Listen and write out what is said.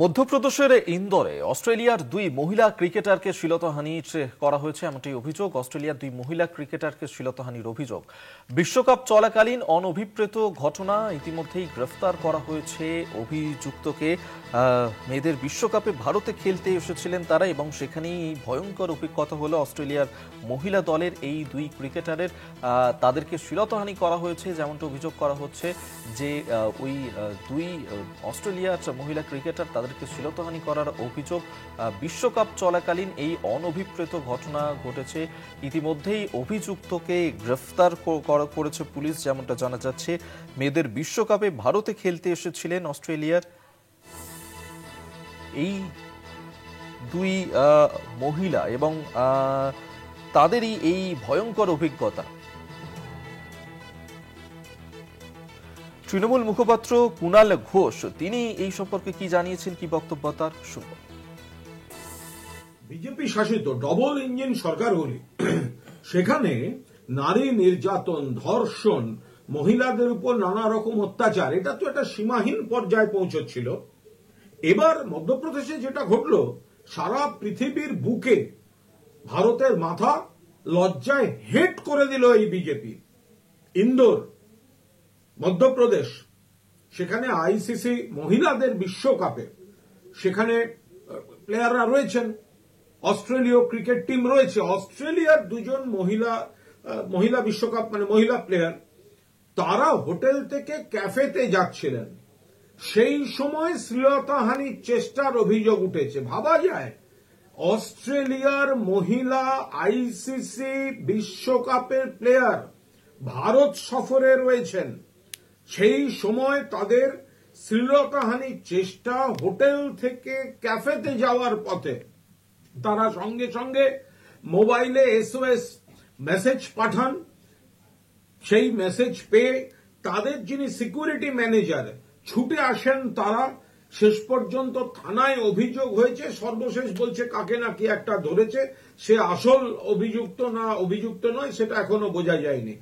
মধ্যপ্রদেশের ইন্দোরে অস্ট্রেলিয়ার দুই মহিলা ক্রিকেটারকে শ্লীলতাহানি করা হয়েছে এমনটি অভিযোগ। অস্ট্রেলিয়ার দুই মহিলা ক্রিকেটারকে শ্লীলতাহানির অভিযোগ। বিশ্বকাপ চলাকালীন অনভিপ্রেত ঘটনা, ইতিমধ্যেই গ্রেফতার করা হয়েছে অভিযুক্তকে। মেয়েদের বিশ্বকাপে ভারতে খেলতে এসেছিলেন তারা এবং সেখানেই ভয়ঙ্কর অভিজ্ঞতা হলো অস্ট্রেলিয়ার মহিলা দলের এই দুই ক্রিকেটারের। তাদেরকে শ্লীলতাহানি করা হয়েছে, যেমনটা অভিযোগ করা হচ্ছে যে ওই দুই অস্ট্রেলিয়ার মহিলা ক্রিকেটার তাদেরকে শ্লীলতাহানি করার অভিযোগ। বিশ্বকাপ চলাকালীন এই অনভিপ্রেত ঘটনা ঘটেছে। ইতিমধ্যেই অভিযুক্তকে গ্রেফতার করেছে পুলিশ, যেমনটা জানা যাচ্ছে। মেয়েদের বিশ্বকাপে ভারতে খেলতে এসেছিলেন অস্ট্রেলিয়ার এই দুই মহিলা এবং তাদেরই এই ভয়ঙ্কর অভিজ্ঞতা। তৃণমূল মুখপাত্র কুণাল ঘোষ তিনি এই সম্পর্কে কি জানিয়েছেন, কি বক্তব্য তার শুনব। বিজেপি শাসিত ডবল ইঞ্জিন সরকার হলে সেখানে নারী নির্যাতন, ধর্ষণ, মহিলাদের উপর নানা রকম অত্যাচার, এটা তো একটা সীমাহীন পর্যায়ে পৌঁছচ্ছিল। এবার মধ্যপ্রদেশে যেটা ঘটল, সারা পৃথিবীর বুকে ভারতের মাথা লজ্জায় হেঁট করে দিল এই বিজেপি। ইন্দোর, মধ্যপ্রদেশ, সেখানে আইসিসি মহিলাদের বিশ্বকাপে সেখানে প্লেয়াররা রয়েছেন, অস্ট্রেলীয় ক্রিকেট টিম রয়েছে। অস্ট্রেলিয়ার দুজন মহিলা বিশ্বকাপ মহিলা প্লেয়ার, তারা হোটেল থেকে ক্যাফেতে যাচ্ছিলেন, সেই সময় শ্লীলতাহানির চেষ্টার অভিযোগ উঠেছে। ভাবা যায় অস্ট্রেলিয়ার মহিলা আইসিসি বিশ্বকাপের প্লেয়ার ভারত সফরে রয়েছেন, সেই সময় তাদের শ্লীলতাহানির চেষ্টা। হোটেল থেকে ক্যাফেতে যাওয়ার পথে তারা সঙ্গে সঙ্গে মোবাইলে SOS মেসেজ পাঠান। সেই মেসেজ পেয়ে তাদের যিনি সিকিউরিটি ম্যানেজার ছুটে আসেন, তারা শেষ পর্যন্ত থানায় অভিযোগ হয়েছে। সর্বশেষ বলছে কাকে না কি একটা ধরেছে, সে আসল অভিযুক্ত না অভিযুক্ত নয় সেটা এখনো বোঝা যায়নি।